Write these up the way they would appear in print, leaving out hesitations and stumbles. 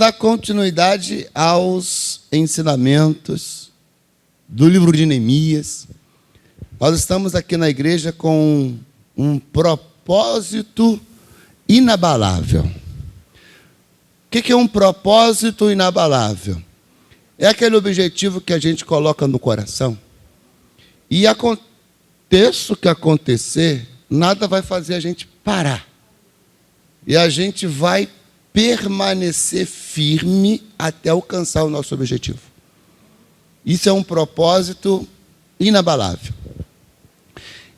Dar continuidade aos ensinamentos do livro de Neemias. Nós estamos aqui na igreja com um propósito inabalável. O que é um propósito inabalável? É aquele objetivo que a gente coloca no coração e aconteça o que acontecer, nada vai fazer a gente parar. E a gente vai permanecer firme até alcançar o nosso objetivo. Isso é um propósito inabalável.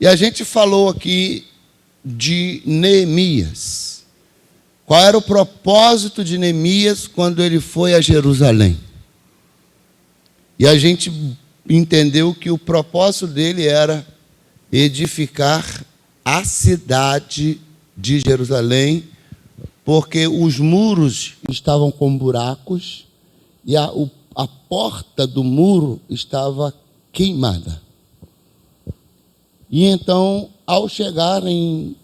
E a gente falou aqui de Neemias. Qual era o propósito de Neemias quando ele foi a Jerusalém? E a gente entendeu que o propósito dele era edificar a cidade de Jerusalém, porque os muros estavam com buracos e a porta do muro estava queimada. E então, ao chegar em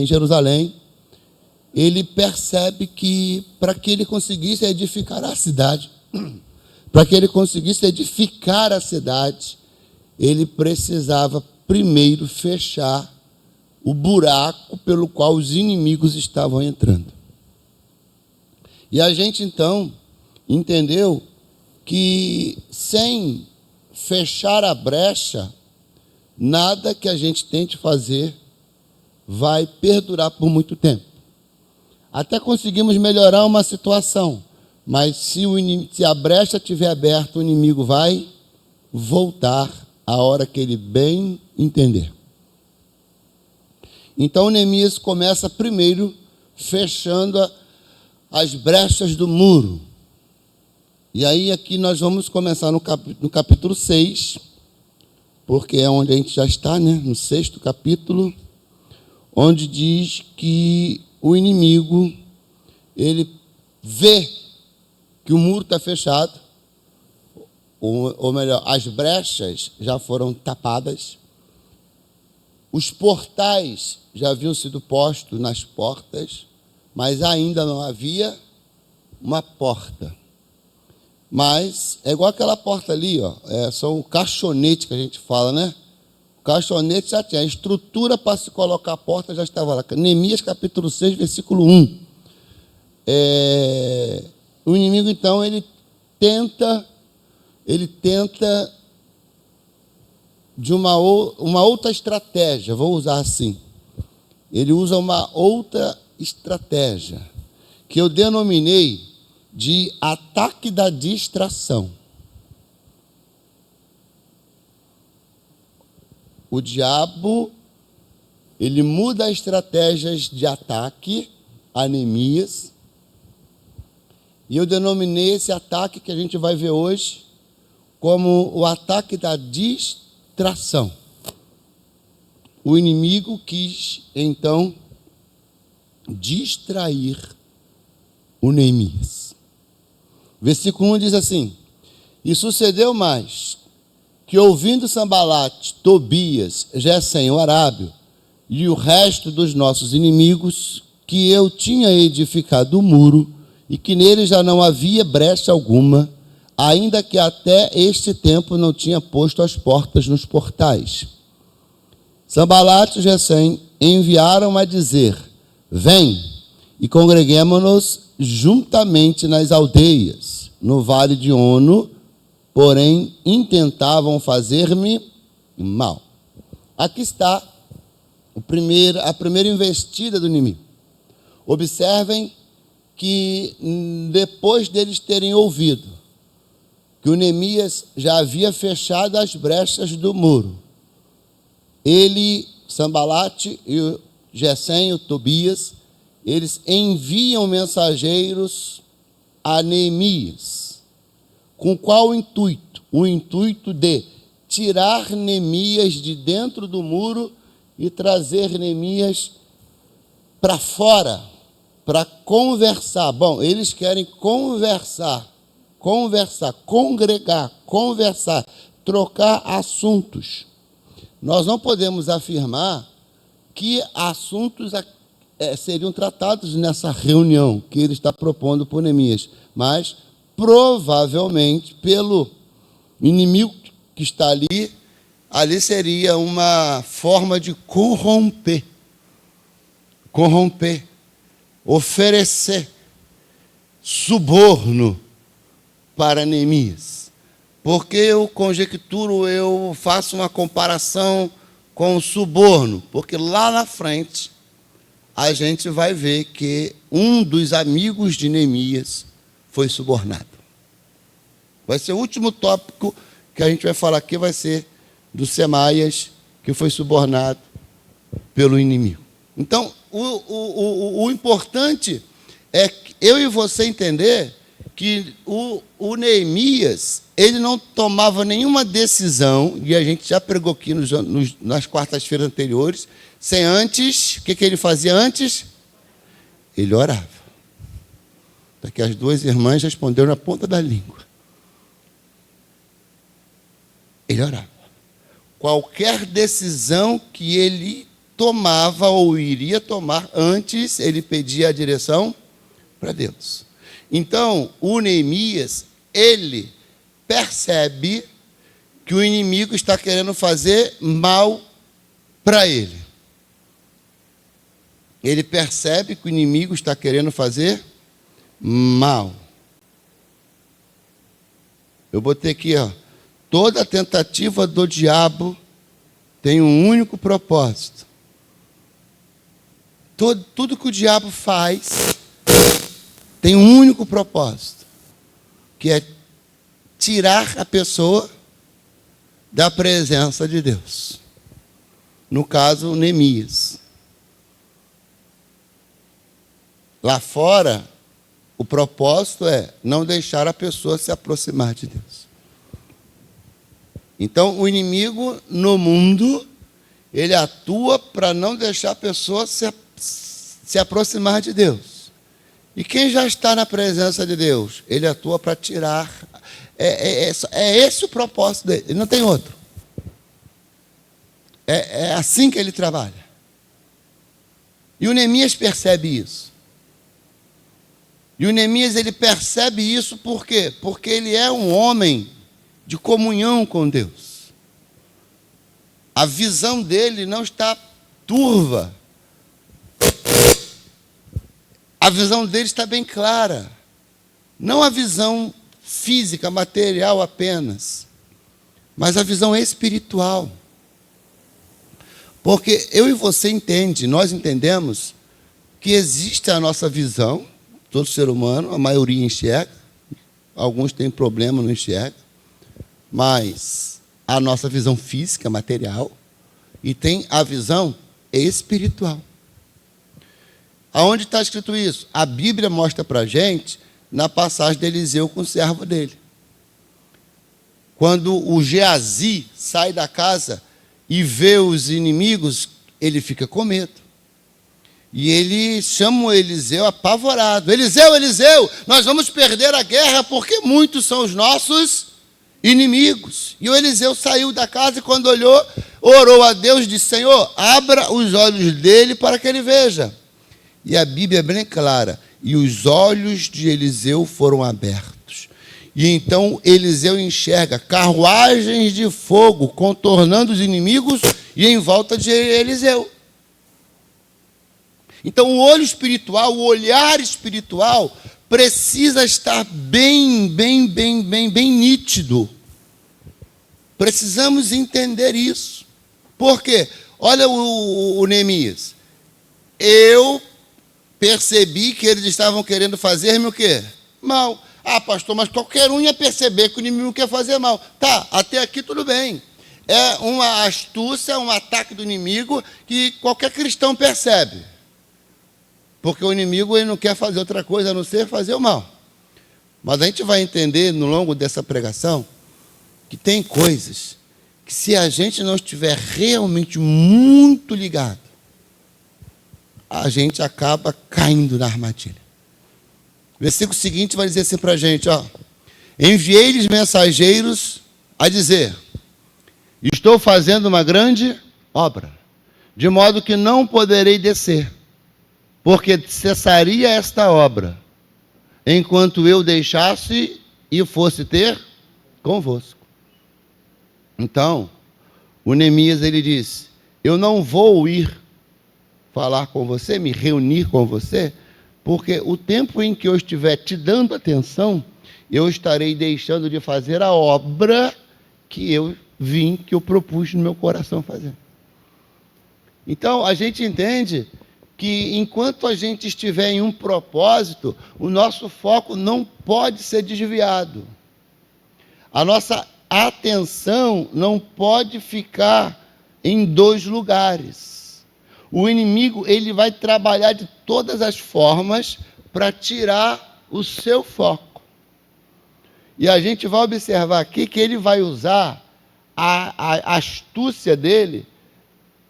Jerusalém, ele percebe que para que ele conseguisse edificar a cidade, ele precisava primeiro fechar o buraco pelo qual os inimigos estavam entrando. E a gente, então, entendeu que sem fechar a brecha, nada que a gente tente fazer vai perdurar por muito tempo. Até conseguimos melhorar uma situação, mas se a brecha estiver aberta, o inimigo vai voltar a hora que ele bem entender. Então, Neemias começa primeiro fechando as brechas do muro. E aí, aqui nós vamos começar no capítulo 6, porque é onde a gente já está, né? No 6º capítulo, onde diz que o inimigo, ele vê que o muro está fechado, ou melhor, as brechas já foram tapadas, os portais já haviam sido postos nas portas, mas ainda não havia uma porta. Mas é igual aquela porta ali, ó, são o caixonete que a gente fala, né? O caixonete já tinha, a estrutura para se colocar a porta já estava lá. Neemias capítulo 6, versículo 1. O inimigo, então, ele tenta de uma outra estratégia, vou usar assim. Ele usa uma outra estratégia, que eu denominei de ataque da distração. O diabo, ele muda as estratégias de ataque a Neemias, e eu denominei esse ataque que a gente vai ver hoje como o ataque da distração. O inimigo quis, então, distrair o Neemias. Versículo 1 diz assim: E sucedeu mais, que ouvindo Sambalate, Tobias, Gesem, o arábio, e o resto dos nossos inimigos, que eu tinha edificado o muro, e que nele já não havia brecha alguma, ainda que até este tempo não tinha posto as portas nos portais. Sambalate e Gesem enviaram a dizer: Vem e congreguemo-nos juntamente nas aldeias, no vale de Ono, porém intentavam fazer-me mal. Aqui está a primeira investida do inimigo. Observem que depois deles terem ouvido que o Neemias já havia fechado as brechas do muro, ele, Sambalate e o Gesem, o Tobias, eles enviam mensageiros a Neemias. Com qual intuito? O intuito de tirar Neemias de dentro do muro e trazer Neemias para fora, para conversar. Bom, eles querem conversar, congregar, trocar assuntos. Nós não podemos afirmar que assuntos seriam tratados nessa reunião que ele está propondo por Neemias, mas provavelmente pelo inimigo que está ali seria uma forma de corromper, oferecer suborno para Neemias. Porque eu conjecturo, eu faço uma comparação com o suborno, porque lá na frente a gente vai ver que um dos amigos de Neemias foi subornado. Vai ser o último tópico que a gente vai falar aqui, vai ser do Semaias, que foi subornado pelo inimigo. Então, o importante é eu e você entender que o Neemias, ele não tomava nenhuma decisão, e a gente já pregou aqui nas quartas-feiras anteriores, sem antes, o que ele fazia antes? Ele orava. Daqui as duas irmãs responderam na ponta da língua. Ele orava. Qualquer decisão que ele tomava ou iria tomar antes, ele pedia a direção para Deus. Então, o Neemias, ele percebe que o inimigo está querendo fazer mal para ele. Ele percebe que o inimigo está querendo fazer mal. Eu botei aqui, ó. Toda tentativa do diabo tem um único propósito. Tudo que o diabo faz tem um único propósito, que é tirar a pessoa da presença de Deus. No caso, Neemias. Lá fora, o propósito é não deixar a pessoa se aproximar de Deus. Então, o inimigo no mundo, ele atua para não deixar a pessoa se aproximar de Deus. E quem já está na presença de Deus, ele atua para tirar. É esse o propósito dele, ele não tem outro. É assim que ele trabalha. E o Neemias percebe isso. E o Neemias, ele percebe isso por quê? Porque ele é um homem de comunhão com Deus. A visão dele não está turva. A visão dele está bem clara. Não a visão física, material apenas, mas a visão espiritual. Porque eu e você nós entendemos que existe a nossa visão, todo ser humano, a maioria enxerga, alguns têm problema, não enxerga, mas a nossa visão física, material, e tem a visão espiritual. Aonde está escrito isso? A Bíblia mostra para a gente na passagem de Eliseu com o servo dele. Quando o Geazi sai da casa e vê os inimigos, ele fica com medo. E ele chama o Eliseu apavorado. Eliseu, nós vamos perder a guerra porque muitos são os nossos inimigos. E o Eliseu saiu da casa e quando olhou, orou a Deus e disse: Senhor, abra os olhos dele para que ele veja. E a Bíblia é bem clara. E os olhos de Eliseu foram abertos. E então Eliseu enxerga carruagens de fogo contornando os inimigos e em volta de Eliseu. Então o olho espiritual, o olhar espiritual precisa estar bem nítido. Precisamos entender isso. Por quê? Olha o Neemias. Eu percebi que eles estavam querendo fazer-me o quê? Mal. Ah, pastor, mas qualquer um ia perceber que o inimigo quer fazer mal. Tá, até aqui tudo bem. É uma astúcia, um ataque do inimigo que qualquer cristão percebe. Porque o inimigo ele não quer fazer outra coisa a não ser fazer o mal. Mas a gente vai entender no longo dessa pregação que tem coisas que se a gente não estiver realmente muito ligado, a gente acaba caindo na armadilha. O versículo seguinte vai dizer assim para a gente, ó: enviei-lhes mensageiros a dizer: estou fazendo uma grande obra, de modo que não poderei descer. porque cessaria esta obra, enquanto eu deixasse e fosse ter convosco. Então, o Neemias, ele disse, eu não vou ir falar com você, me reunir com você, porque o tempo em que eu estiver te dando atenção, eu estarei deixando de fazer a obra que eu propus no meu coração fazer. Então, a gente entende que enquanto a gente estiver em um propósito, o nosso foco não pode ser desviado. A nossa atenção não pode ficar em dois lugares. O inimigo, ele vai trabalhar de todas as formas para tirar o seu foco. E a gente vai observar aqui que ele vai usar a astúcia dele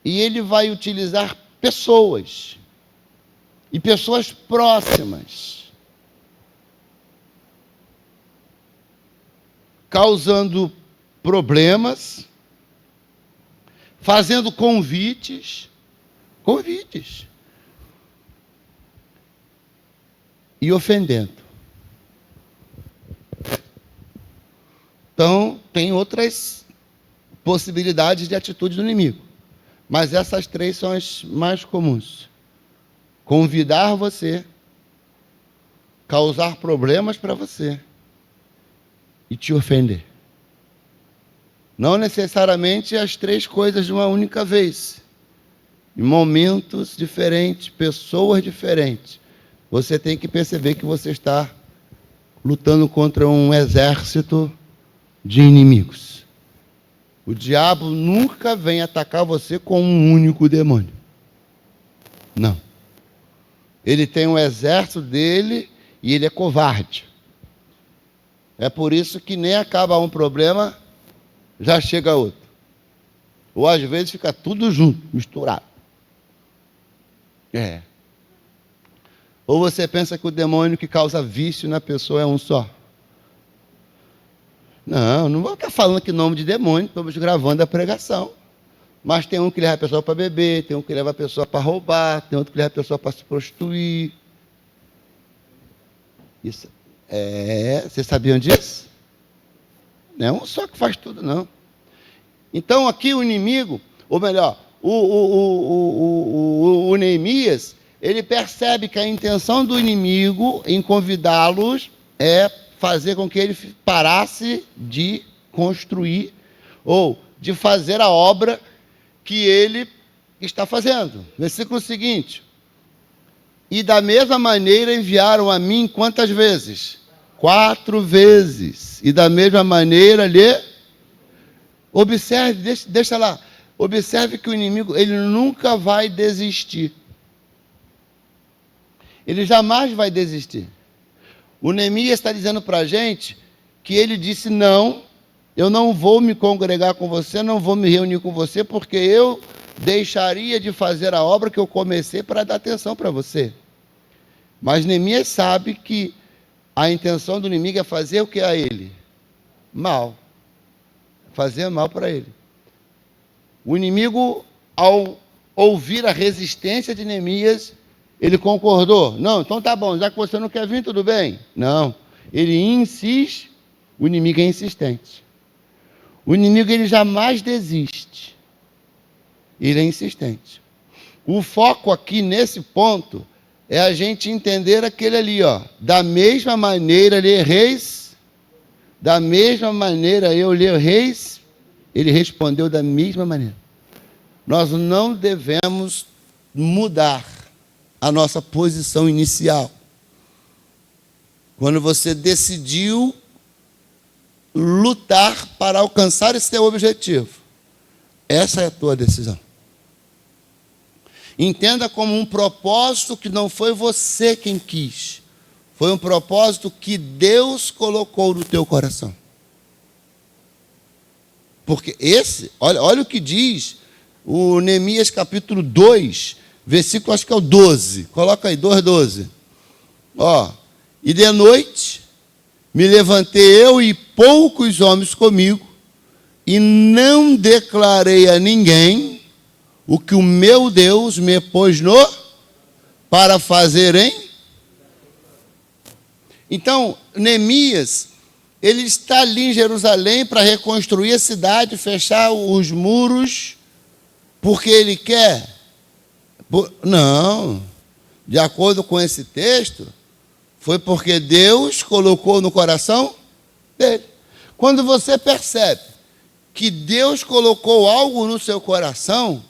e ele vai utilizar pessoas. E pessoas próximas. Causando problemas, fazendo convites, e ofendendo. Então, tem outras possibilidades de atitude do inimigo, mas essas três são as mais comuns. Convidar você, causar problemas para você e te ofender. Não necessariamente as três coisas de uma única vez. Em momentos diferentes, pessoas diferentes. Você tem que perceber que você está lutando contra um exército de inimigos. O diabo nunca vem atacar você com um único demônio. Não. Ele tem um exército dele e ele é covarde. É por isso que nem acaba um problema, já chega outro. Ou às vezes fica tudo junto, misturado. Ou você pensa que o demônio que causa vício na pessoa é um só. Não vou ficar falando aqui nome de demônio, estamos gravando a pregação. Mas tem um que leva a pessoa para beber, tem um que leva a pessoa para roubar, tem outro que leva a pessoa para se prostituir. Isso. Vocês sabiam disso? Não é um só que faz tudo, não. Então aqui o inimigo, ou melhor, o Neemias, ele percebe que a intenção do inimigo em convidá-los é fazer com que ele parasse de construir ou de fazer a obra que ele está fazendo. Versículo seguinte. E da mesma maneira enviaram a mim quantas vezes? 4 vezes. E da mesma maneira observe, deixa lá. Observe que o inimigo, ele nunca vai desistir. Ele jamais vai desistir. O Neemias está dizendo para a gente que ele disse, não, eu não vou me congregar com você, não vou me reunir com você, porque eu deixaria de fazer a obra que eu comecei para dar atenção para você. Mas Neemias sabe que a intenção do inimigo é fazer o que a ele? Mal. Fazer mal para ele. O inimigo, ao ouvir a resistência de Neemias, ele concordou. Não, então tá bom, já que você não quer vir, tudo bem. Não, ele insiste, o inimigo é insistente. O inimigo, ele jamais desiste. Ele é insistente. O foco aqui, nesse ponto, é a gente entender aquele ali, ó. Da mesma maneira lhe reis, da mesma maneira eu lhe reis, ele respondeu da mesma maneira. Nós não devemos mudar a nossa posição inicial. Quando você decidiu lutar para alcançar esse teu objetivo, essa é a tua decisão. Entenda como um propósito que não foi você quem quis, foi um propósito que Deus colocou no teu coração. Porque olha o que diz o Neemias capítulo 2, versículo, acho que é o 12. Coloca aí, 2:12. E de noite me levantei eu e poucos homens comigo, e não declarei a ninguém o que o meu Deus me pôs no para fazerem. Então, Neemias, ele está ali em Jerusalém para reconstruir a cidade, fechar os muros, porque ele quer. Não, de acordo com esse texto, foi porque Deus colocou no coração dele. Quando você percebe que Deus colocou algo no seu coração,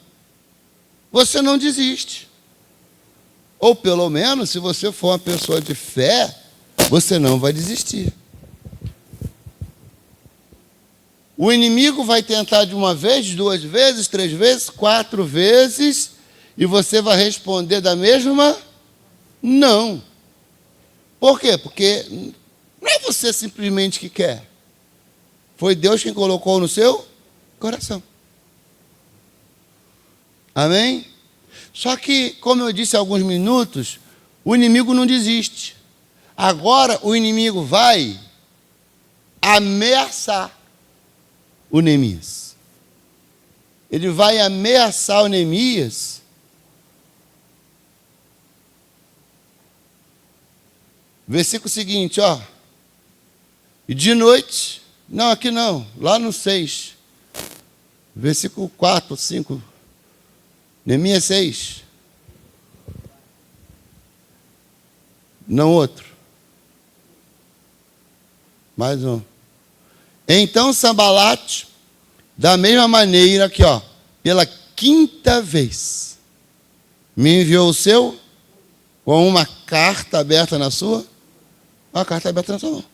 você não desiste. Ou pelo menos, se você for uma pessoa de fé, você não vai desistir. O inimigo vai tentar de uma vez, 2 vezes, 3 vezes, 4 vezes, e você vai responder da mesma? Não. Por quê? Porque não é você simplesmente que quer. Foi Deus quem colocou no seu coração. Amém? Só que, como eu disse há alguns minutos, o inimigo não desiste. Agora o inimigo vai ameaçar o Neemias. Ele vai ameaçar o Neemias. Versículo seguinte, ó. E de noite, não, aqui não, lá no 6. Versículo 4, 5. Neemias 6. Não outro. Mais um. Então Sanbalate, da mesma maneira aqui, ó, pela 5ª vez, me enviou o seu com uma carta aberta na sua, uma carta aberta na sua mão.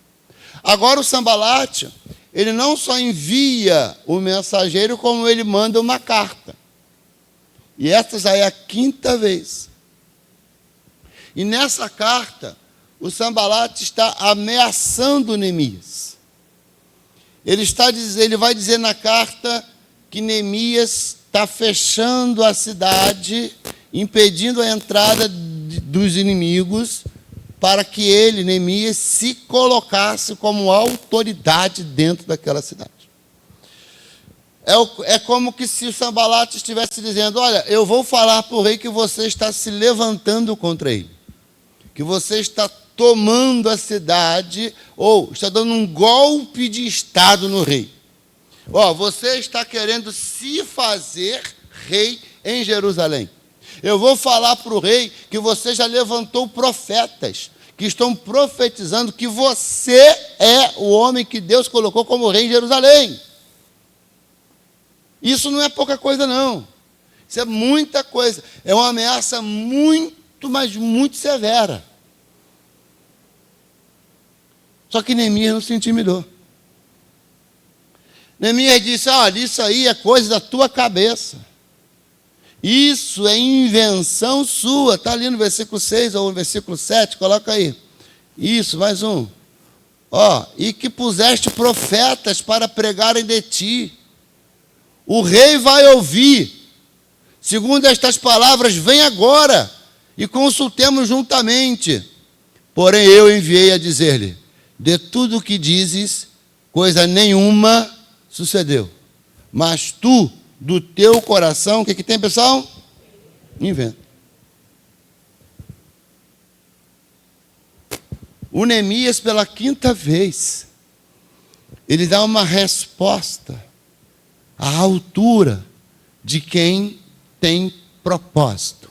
Agora o Sanbalate, ele não só envia o mensageiro, como ele manda uma carta. E esta já é a 5ª vez. E nessa carta, o Sanbalate está ameaçando Neemias. Ele vai dizer na carta que Neemias está fechando a cidade, impedindo a entrada dos inimigos, para que ele, Neemias, se colocasse como autoridade dentro daquela cidade. É como que se o Sanbalate estivesse dizendo, olha, eu vou falar para o rei que você está se levantando contra ele, que você está tomando a cidade, ou está dando um golpe de Estado no rei. Ó, você está querendo se fazer rei em Jerusalém. Eu vou falar para o rei que você já levantou profetas, que estão profetizando que você é o homem que Deus colocou como rei em Jerusalém. Isso não é pouca coisa, não. Isso é muita coisa. É uma ameaça muito, mas muito severa. Só que Neemias não se intimidou. Neemias disse, olha, isso aí é coisa da tua cabeça. Isso é invenção sua. Está ali no versículo 6 ou no versículo 7, coloca aí. Isso, mais um. Ó, e que puseste profetas para pregarem de ti. O rei vai ouvir. Segundo estas palavras, vem agora e consultemos juntamente. Porém eu enviei a dizer-lhe, de tudo o que dizes, coisa nenhuma sucedeu. Mas tu, do teu coração, o que tem, pessoal? Inventa. O Neemias, pela 5ª vez, ele dá uma resposta à altura de quem tem propósito.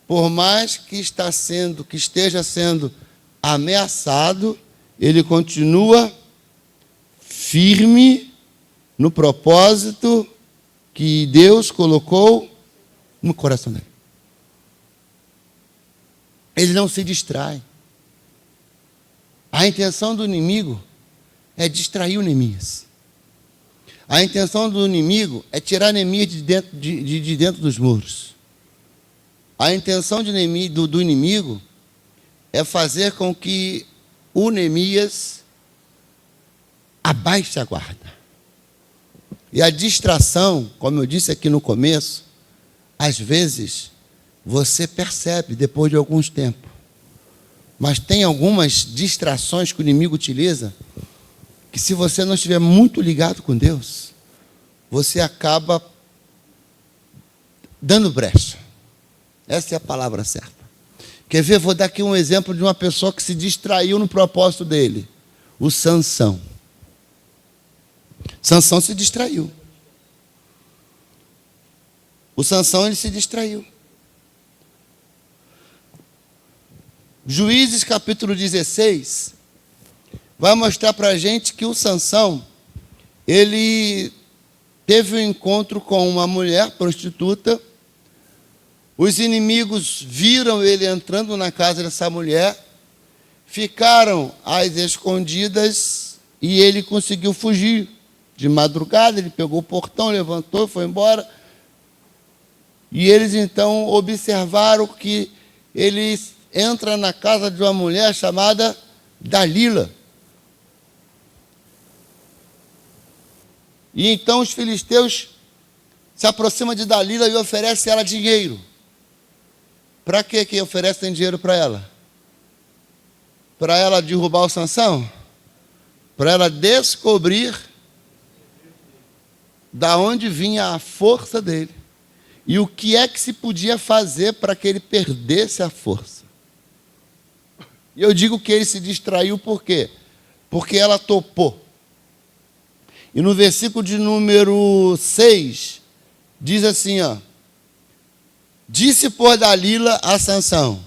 Por mais que esteja sendo ameaçado, ele continua firme no propósito que Deus colocou no coração dele. Ele não se distrai. A intenção do inimigo é distrair o Neemias. A intenção do inimigo é tirar Neemias de dentro dos muros. A intenção do inimigo é fazer com que o Neemias abaixe a guarda. E a distração, como eu disse aqui no começo, às vezes você percebe depois de alguns tempos. Mas tem algumas distrações que o inimigo utiliza, que se você não estiver muito ligado com Deus, você acaba dando brecha. Essa é a palavra certa. Quer ver? Vou dar aqui um exemplo de uma pessoa que se distraiu no propósito dele. O Sansão. Sansão se distraiu. O Sansão, ele se distraiu. Juízes capítulo 16 vai mostrar para a gente que o Sansão, ele teve um encontro com uma mulher prostituta. Os inimigos viram ele entrando na casa dessa mulher, ficaram às escondidas e ele conseguiu fugir. De madrugada, ele pegou o portão, levantou, foi embora. E eles então observaram que ele entra na casa de uma mulher chamada Dalila. E então os filisteus se aproximam de Dalila e oferecem a ela dinheiro. Para que oferecem dinheiro para ela? Para ela derrubar o Sansão? Para ela descobrir da onde vinha a força dele. E o que é que se podia fazer para que ele perdesse a força? E eu digo que ele se distraiu por quê? Porque ela topou. E no versículo de número 6, diz assim, ó. Disse por Dalila a Sansão,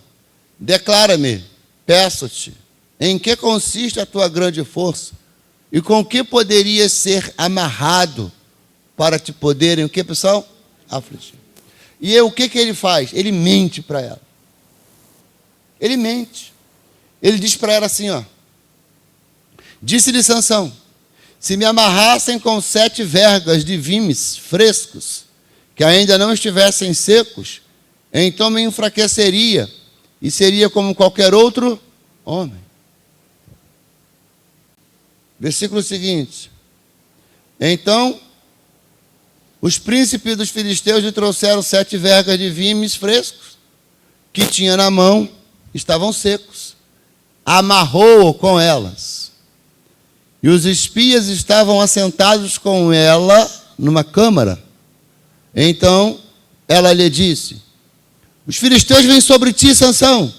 declara-me, peço-te, em que consiste a tua grande força? E com que poderia ser amarrado para te poderem, o que, pessoal? Afligir. E o que ele faz? Ele mente para ela. Ele mente. Ele diz para ela assim, ó. Disse-lhe Sansão, se me amarrassem com 7 vergas de vimes frescos, que ainda não estivessem secos, então me enfraqueceria e seria como qualquer outro homem. Versículo seguinte. Então, os príncipes dos filisteus lhe trouxeram 7 vergas de vimes frescos, que tinha na mão, estavam secos. Amarrou-o com elas. E os espias estavam assentados com ela numa câmara. Então, ela lhe disse, os filisteus vêm sobre ti, Sansão.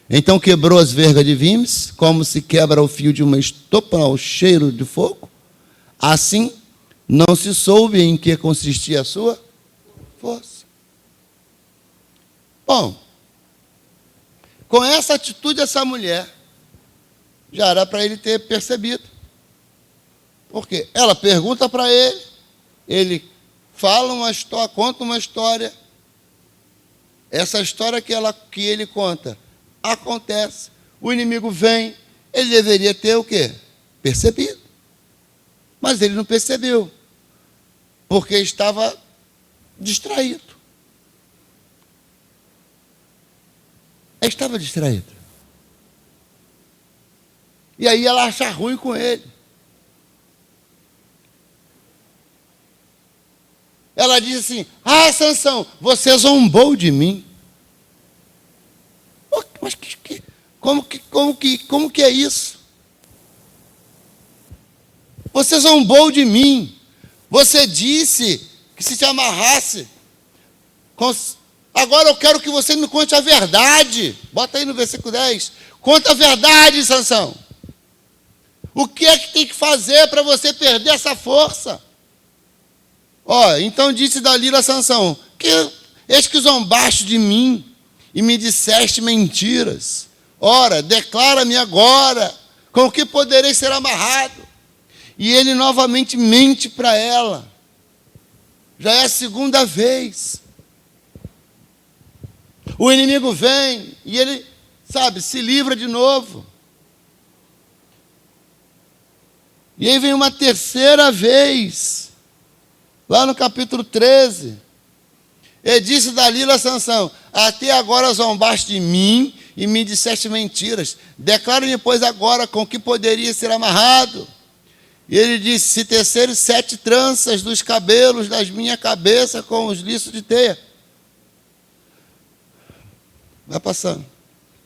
Então quebrou as vergas de vimes, como se quebra o fio de uma estopa ao cheiro de fogo. Assim, não se soube em que consistia a sua força. Bom, com essa atitude dessa mulher, já era para ele ter percebido. Porque ela pergunta para ele, ele fala uma história, conta uma história. Essa história que ele conta acontece. O inimigo vem, ele deveria ter o quê? Percebido. Mas ele não percebeu, porque estava distraído. Ele estava distraído. E aí ela acha ruim com ele. Ela diz assim, Sansão, você zombou de mim. Mas como que é isso? Você zombou de mim. Você disse que se te amarrasse. Agora eu quero que você me conte a verdade. Bota aí no versículo 10. Conta a verdade, Sansão. O que é que tem que fazer para você perder essa força? Então disse Dalila a Sansão, eis que zombaste de mim e me disseste mentiras. Ora, declara-me agora, com que poderei ser amarrado? E ele novamente mente para ela. Já é a segunda vez. O inimigo vem e ele, se livra de novo. E aí vem uma terceira vez. Lá no capítulo 13, ele disse Dalila a Sansão, até agora zombaste de mim e me disseste mentiras. Declara-me, pois, agora com que poderia ser amarrado. E ele disse, se teceres 7 tranças dos cabelos da minha cabeça com os liços de teia. Vai passando.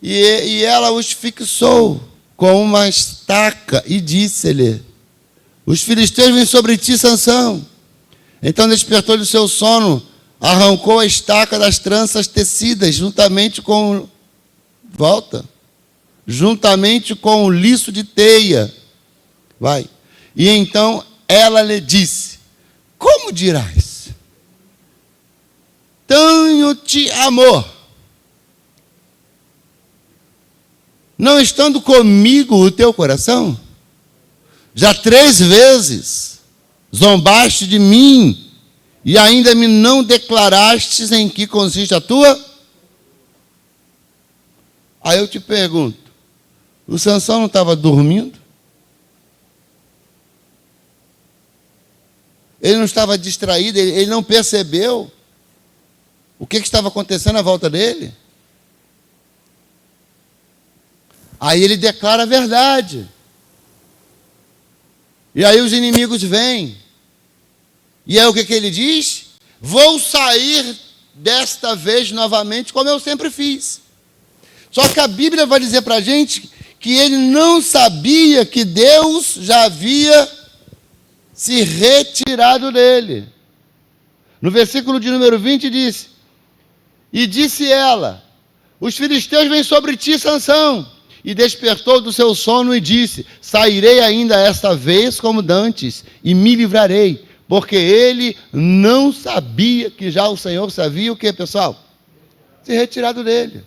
E ela os fixou com uma estaca e disse-lhe, os filisteus vêm sobre ti, Sansão. Então despertou-lhe o seu sono arrancou a estaca das tranças tecidas, juntamente com o liço de teia. Vai. E então ela lhe disse: como dirás? Tenho-te amor, não estando comigo o teu coração? Já 3 vezes zombaste de mim, e ainda me não declarastes em que consiste a tua? Aí eu te pergunto, o Sansão não estava dormindo? Ele não estava distraído, ele não percebeu o que estava acontecendo à volta dele? Aí ele declara a verdade. E aí os inimigos vêm. E aí o que ele diz? Vou sair desta vez novamente como eu sempre fiz. Só que a Bíblia vai dizer para a gente que ele não sabia que Deus já havia se retirado dele. No versículo de número 20 diz: e disse ela: os filisteus vêm sobre ti, Sansão. E despertou do seu sono e disse: sairei ainda esta vez como dantes, e me livrarei. Porque ele não sabia que já o Senhor sabia o que, pessoal? Se retirado dele.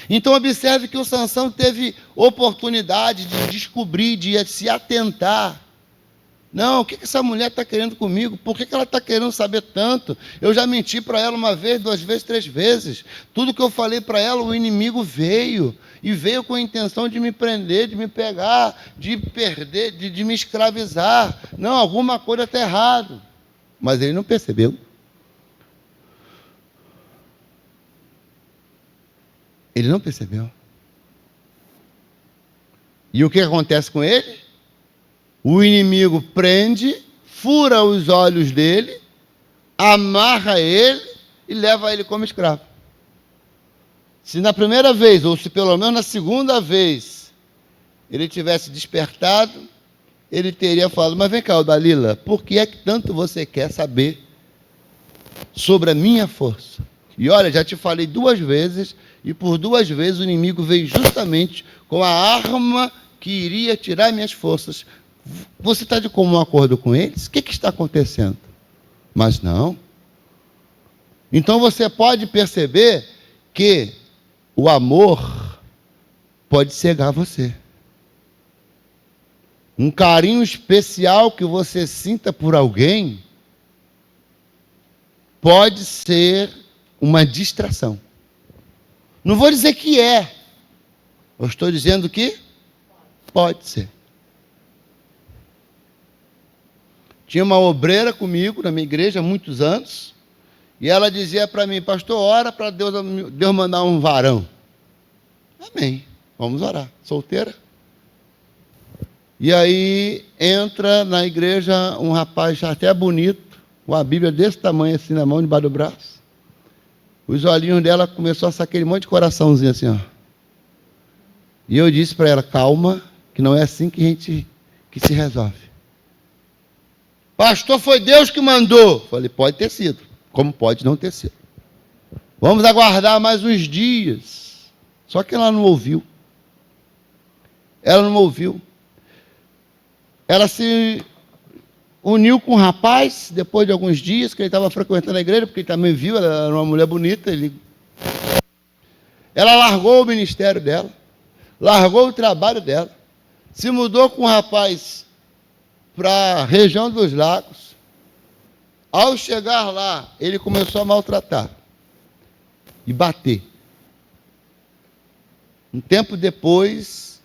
Então observe que o Sansão teve oportunidade de descobrir, de se atentar. Não, o que essa mulher está querendo comigo? Por que ela está querendo saber tanto? Eu já menti para ela 1 vez, 2 vezes, 3 vezes. Tudo que eu falei para ela, o inimigo veio. E veio com a intenção de me prender, de me pegar, de perder, de me escravizar. Não, alguma coisa está errada. Mas ele não percebeu. Ele não percebeu. E o que acontece com ele? O inimigo prende, fura os olhos dele, amarra ele e leva ele como escravo. Se na primeira vez, ou se pelo menos na segunda vez, ele tivesse despertado, ele teria falado: mas vem cá, Dalila, por que é que tanto você quer saber sobre a minha força? E olha, já te falei 2 vezes, e por 2 vezes o inimigo veio justamente com a arma que iria tirar minhas forças. Você está de comum acordo com eles? O que está acontecendo? Mas não. Então você pode perceber que o amor pode cegar você. Um carinho especial que você sinta por alguém pode ser uma distração. Não vou dizer que é. Eu estou dizendo que pode ser. Tinha uma obreira comigo na minha igreja há muitos anos, e ela dizia para mim: pastor, ora para Deus mandar um varão. Amém, vamos orar. Solteira. E aí entra na igreja um rapaz até bonito, com a Bíblia desse tamanho assim na mão, debaixo do braço. Os olhinhos dela começou a sair aquele monte de coraçãozinho assim, ó. E eu disse para ela: calma, que não é assim que se resolve. Pastor, foi Deus que mandou. Falei: pode ter sido, como pode não ter sido. Vamos aguardar mais uns dias. Só que ela não ouviu. Ela não ouviu. Ela se uniu com um rapaz, depois de alguns dias, que ele estava frequentando a igreja, porque ele também viu, ela era uma mulher bonita. Ela largou o ministério dela, largou o trabalho dela, se mudou com um rapaz para a região dos lagos. Ao chegar lá, ele começou a maltratar e bater. Um tempo depois,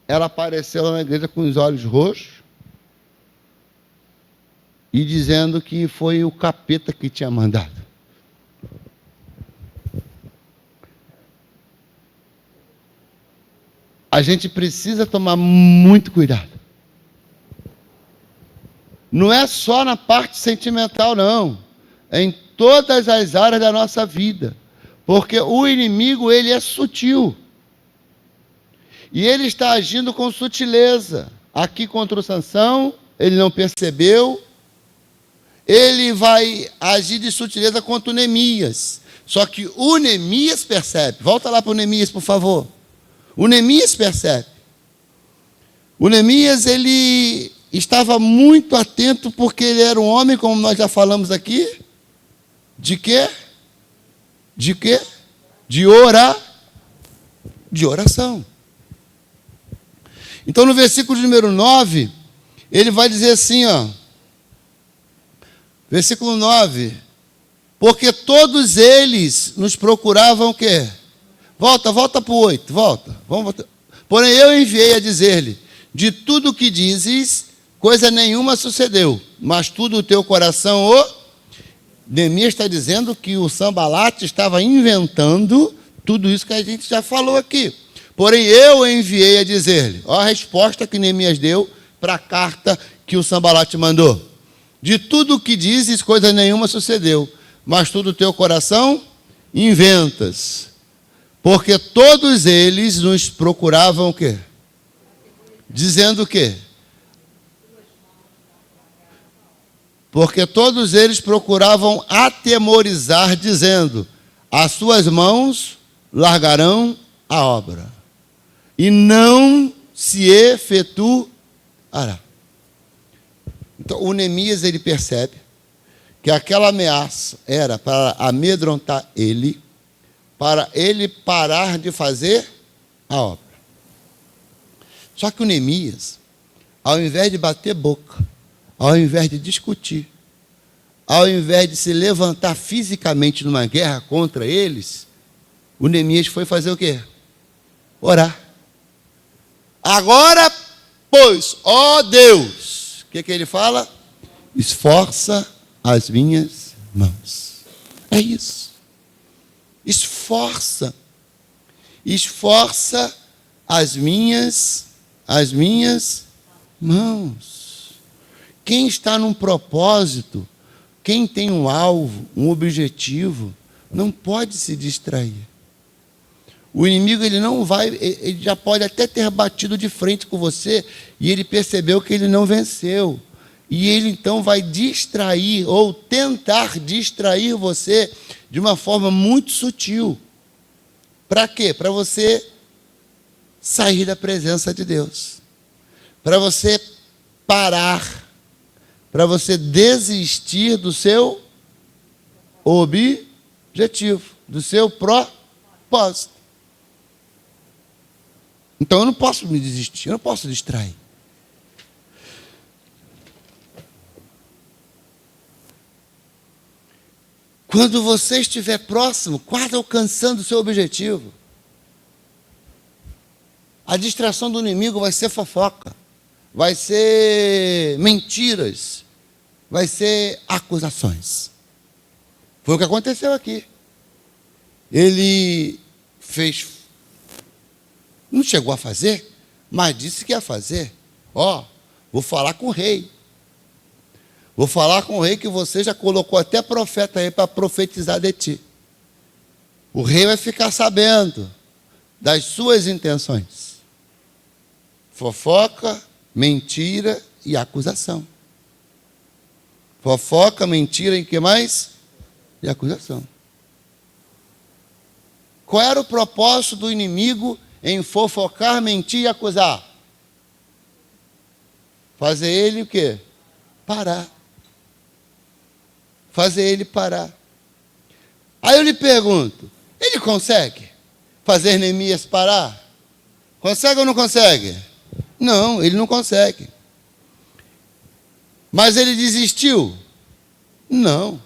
ela apareceu na igreja com os olhos roxos e dizendo que foi o capeta que tinha mandado. A gente precisa tomar muito cuidado. Não é só na parte sentimental, não. É em todas as áreas da nossa vida. Porque o inimigo, ele é sutil. E ele está agindo com sutileza. Aqui contra o Sansão, ele não percebeu. ele vai agir de sutileza contra o Neemias. Só que o Neemias percebe. Volta lá para o Neemias, por favor. O Neemias percebe. O Neemias, ele estava muito atento, porque ele era um homem, como nós já falamos aqui, de quê? De quê? De oração. Então, no versículo número 9, ele vai dizer assim, ó, versículo 9, porque todos eles nos procuravam o quê? Volta para o 8, volta. Porém, eu enviei a dizer-lhe, de tudo o que dizes, coisa nenhuma sucedeu, mas tudo o teu coração, Neemias está dizendo que o Sanbalate estava inventando tudo isso que a gente já falou aqui. Porém, eu enviei a dizer-lhe, olha a resposta que Neemias deu para a carta que o Sanbalate mandou. De tudo o que dizes, coisa nenhuma sucedeu, mas tudo o teu coração inventas. Porque todos eles nos procuravam o quê? Dizendo o quê? Porque todos eles procuravam atemorizar, dizendo, as suas mãos largarão a obra, e não se efetuará. Então, o Neemias, ele percebe que aquela ameaça era para amedrontar ele, para ele parar de fazer a obra. Só que o Neemias, ao invés de bater boca, ao invés de discutir, ao invés de se levantar fisicamente numa guerra contra eles, o Neemias foi fazer o quê? Orar. Agora, pois, ó Deus, o que ele fala? Esforça as minhas mãos. É isso. Esforça as minhas mãos. Quem está num propósito, quem tem um alvo, um objetivo, não pode se distrair. O inimigo, ele não vai, ele já pode até ter batido de frente com você e ele percebeu que ele não venceu. E ele então vai distrair ou tentar distrair você de uma forma muito sutil. Para quê? Para você sair da presença de Deus. Para você parar. Para você desistir do seu objetivo, do seu propósito. Então eu não posso me desistir, eu não posso distrair. Quando você estiver próximo, quase alcançando o seu objetivo, a distração do inimigo vai ser fofoca, vai ser mentiras, vai ser acusações. Foi o que aconteceu aqui. Ele fez, não chegou a fazer, mas disse que ia fazer. Vou falar com o rei. Vou falar com o rei que você já colocou até profeta aí para profetizar de ti. O rei vai ficar sabendo das suas intenções. Fofoca, mentira e acusação. Fofoca, mentira e o que mais? E acusação. Qual era o propósito do inimigo em fofocar, mentir e acusar? Fazer ele o quê? Parar. Fazer ele parar. Aí eu lhe pergunto, ele consegue fazer Neemias parar? Consegue ou não consegue? Não, ele não consegue. Mas ele desistiu? Não.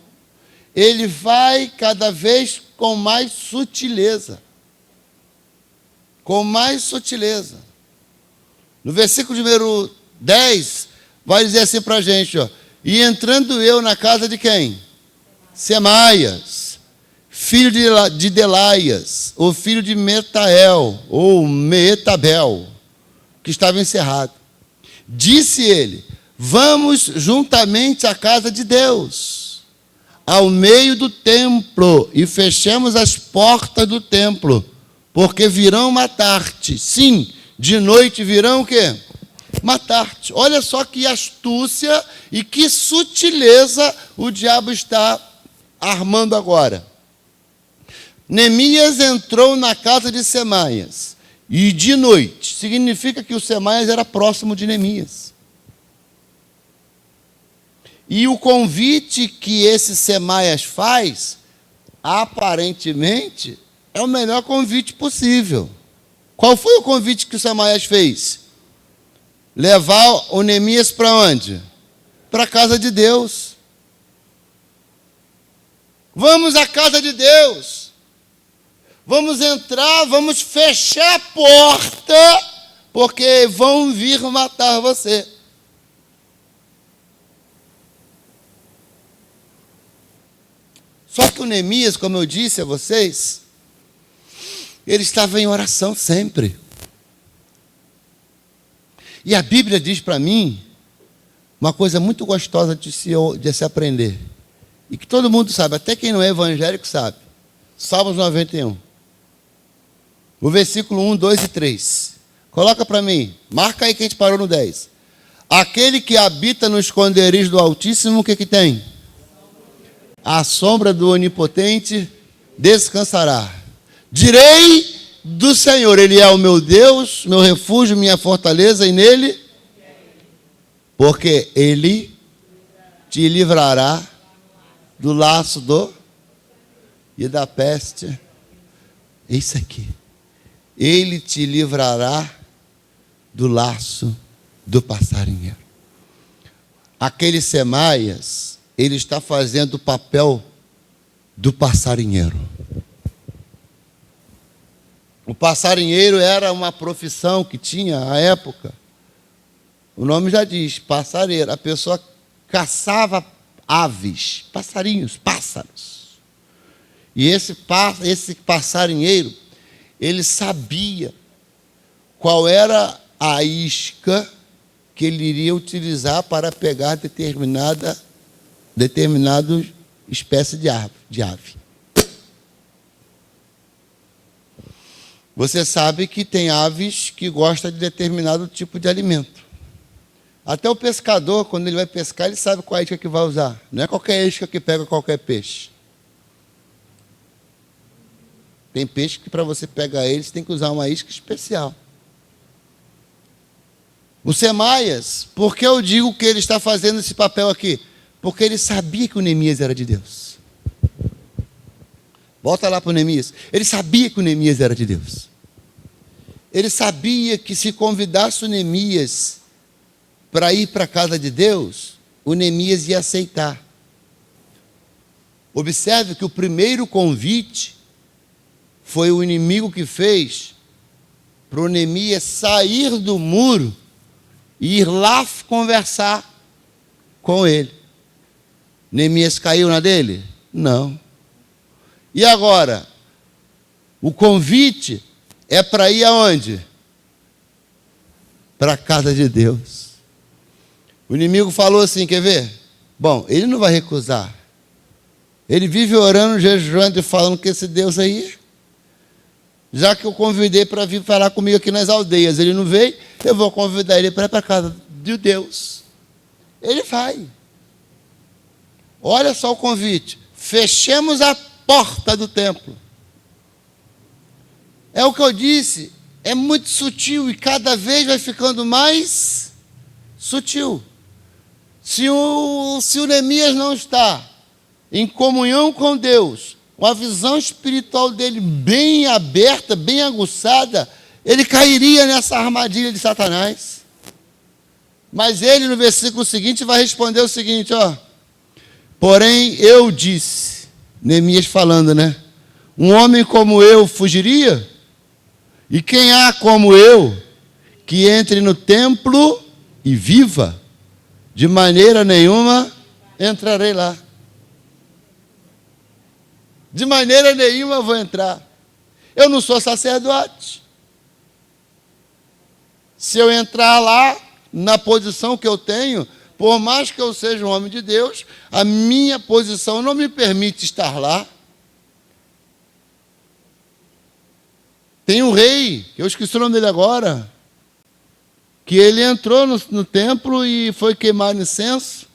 Ele vai cada vez com mais sutileza. Com mais sutileza. No versículo número 10, vai dizer assim para a gente, e entrando eu na casa de quem? Semaias, filho de Delaias, o filho de Metael, ou Metabel, que estava encerrado. Disse ele, vamos juntamente à casa de Deus, ao meio do templo, e fechemos as portas do templo, porque virão matar-te. Sim, de noite virão o quê? matar-te. Olha só que astúcia e que sutileza o diabo está armando agora. Neemias entrou na casa de Semaias, e de noite. Significa que o Semaias era próximo de Neemias. E o convite que esse Semaias faz, aparentemente, é o melhor convite possível. Qual foi o convite que o Semaias fez? Levar o Neemias para onde? Para a casa de Deus. Vamos à casa de Deus. Vamos entrar, vamos fechar a porta, porque vão vir matar você. Só que o Neemias, como eu disse a vocês, ele estava em oração sempre. E a Bíblia diz para mim uma coisa muito gostosa de se aprender. E que todo mundo sabe, até quem não é evangélico sabe. Salmos 91. O versículo 1, 2 e 3. Coloca para mim. Marca aí que a gente parou no 10. Aquele que habita no esconderijo do Altíssimo, o que que tem? A sombra do Onipotente descansará. Direi do Senhor, Ele é o meu Deus, meu refúgio, minha fortaleza, e nele, porque Ele te livrará do laço e da peste. É isso aqui. Ele te livrará do laço do passarinheiro. Aquele Semaias, ele está fazendo o papel do passarinheiro. O passarinheiro era uma profissão que tinha à época. O nome já diz, passareiro. A pessoa caçava aves, passarinhos, pássaros. E esse passarinheiro, ele sabia qual era a isca que ele iria utilizar para pegar determinada espécie de ave. Você sabe que tem aves que gostam de determinado tipo de alimento. Até o pescador, quando ele vai pescar, ele sabe qual é a isca que vai usar. Não é qualquer isca que pega qualquer peixe. Tem peixe que para você pegar ele, você tem que usar uma isca especial. O Semaias, por que eu digo que ele está fazendo esse papel aqui? Porque ele sabia que o Neemias era de Deus. Volta lá para o Neemias. Ele sabia que o Neemias era de Deus. Ele sabia que se convidasse o Neemias para ir para a casa de Deus, o Neemias ia aceitar. Observe que o primeiro convite foi o inimigo que fez para o Neemias sair do muro e ir lá conversar com ele. Neemias caiu na dele? Não. E agora? O convite é para ir aonde? Para a casa de Deus. O inimigo falou assim, quer ver? Bom, ele não vai recusar. Ele vive orando, jejuando e falando que esse Deus aí, já que eu convidei para vir falar comigo aqui nas aldeias, ele não veio, eu vou convidar ele para ir para a casa de Deus. Ele vai. Olha só o convite. Fechemos a porta do templo. É o que eu disse, é muito sutil e cada vez vai ficando mais sutil. Se o Neemias não está em comunhão com Deus, com a visão espiritual dele bem aberta, bem aguçada, ele cairia nessa armadilha de Satanás. Mas ele, no versículo seguinte, vai responder o seguinte, ó. Porém, eu disse, Neemias falando, né? Um homem como eu fugiria? E quem há como eu que entre no templo e viva? De maneira nenhuma entrarei lá. De maneira nenhuma vou entrar. Eu não sou sacerdote. Se eu entrar lá, na posição que eu tenho, por mais que eu seja um homem de Deus, a minha posição não me permite estar lá. Tem um rei, que eu esqueci o nome dele agora, que ele entrou no templo e foi queimar incenso.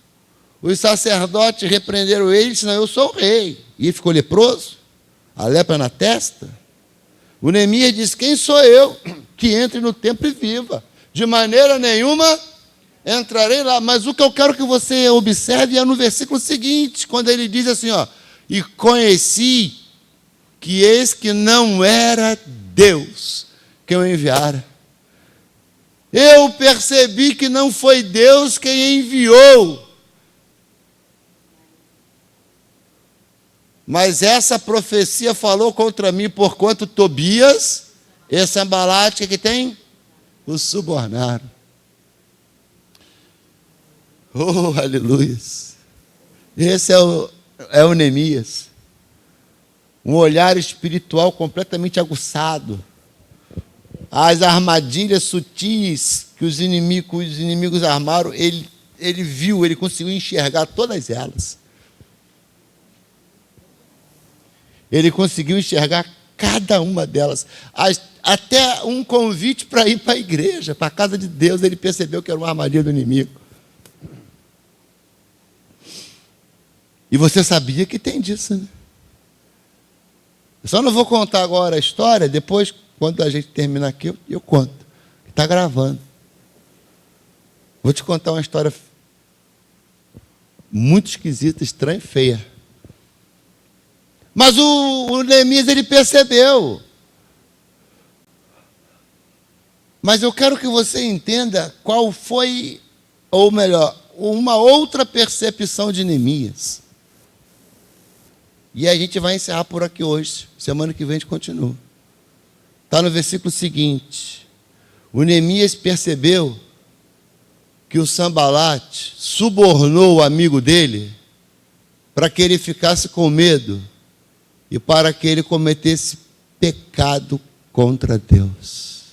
Os sacerdotes repreenderam ele e disseram: eu sou o rei. E ele ficou leproso, a lepra na testa. O Neemias disse: quem sou eu que entre no templo e viva? De maneira nenhuma entrarei lá. Mas o que eu quero que você observe é no versículo seguinte, quando ele diz assim, ó: e conheci que eis que não era Deus que eu enviara. Eu percebi que não foi Deus quem enviou. Mas essa profecia falou contra mim, porquanto Tobias e Sanbalate, que tem? O subornaram. Oh, aleluia. Esse é o Neemias. Um olhar espiritual completamente aguçado. As armadilhas sutis que os inimigos armaram, ele viu, ele conseguiu enxergar todas elas. Ele conseguiu enxergar cada uma delas. Até um convite para ir para a igreja, para a casa de Deus, ele percebeu que era uma armadilha do inimigo. E você sabia que tem disso, né? Eu só não vou contar agora a história, depois, quando a gente terminar aqui, eu conto. Está gravando. Vou te contar uma história muito esquisita, estranha e feia. Mas o Neemias, ele percebeu. Mas eu quero que você entenda qual foi, ou melhor, uma outra percepção de Neemias. E a gente vai encerrar por aqui hoje. Semana que vem a gente continua. Está no versículo seguinte. O Neemias percebeu que o Sanbalate subornou o amigo dele para que ele ficasse com medo e para que ele cometesse pecado contra Deus.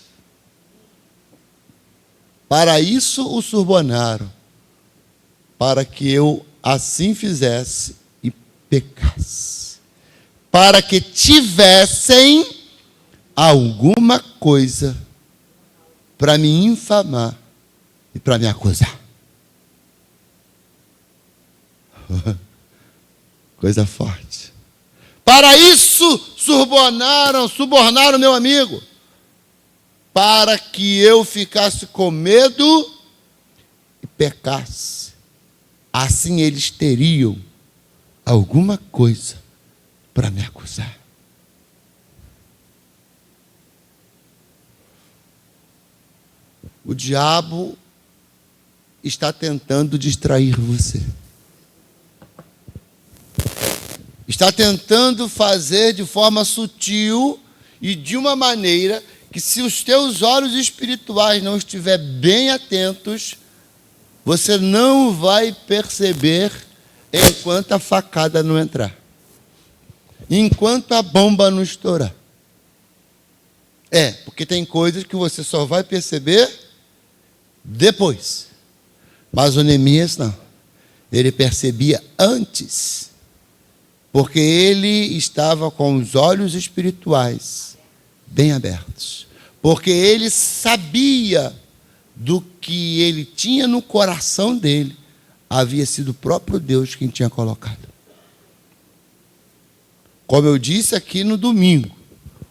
Para isso o subornaram, para que eu assim fizesse e pecasse, para que tivessem alguma coisa para me infamar e para me acusar. Coisa forte. Para isso subornaram meu amigo, para que eu ficasse com medo e pecasse. Assim eles teriam alguma coisa para me acusar. O diabo está tentando distrair você. Está tentando fazer de forma sutil e de uma maneira que, se os teus olhos espirituais não estiverem bem atentos, você não vai perceber enquanto a facada não entrar, enquanto a bomba não estourar. Porque tem coisas que você só vai perceber depois. Mas o Neemias não. Ele percebia antes, porque ele estava com os olhos espirituais bem abertos. Porque ele sabia do que ele tinha no coração dele, havia sido o próprio Deus quem tinha colocado. Como eu disse aqui no domingo,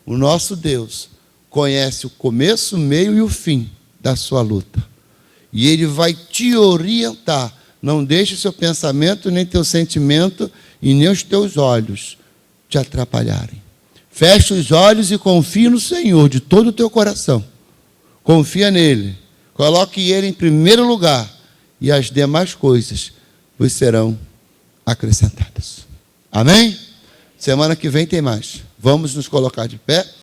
o nosso Deus conhece o começo, o meio e o fim da sua luta. E ele vai te orientar. Não deixe o seu pensamento, nem teu sentimento e nem os teus olhos te atrapalharem. Feche os olhos e confie no Senhor de todo o teu coração. Confia nele. Coloque ele em primeiro lugar e as demais coisas vos serão acrescentadas. Amém? Semana que vem tem mais. Vamos nos colocar de pé.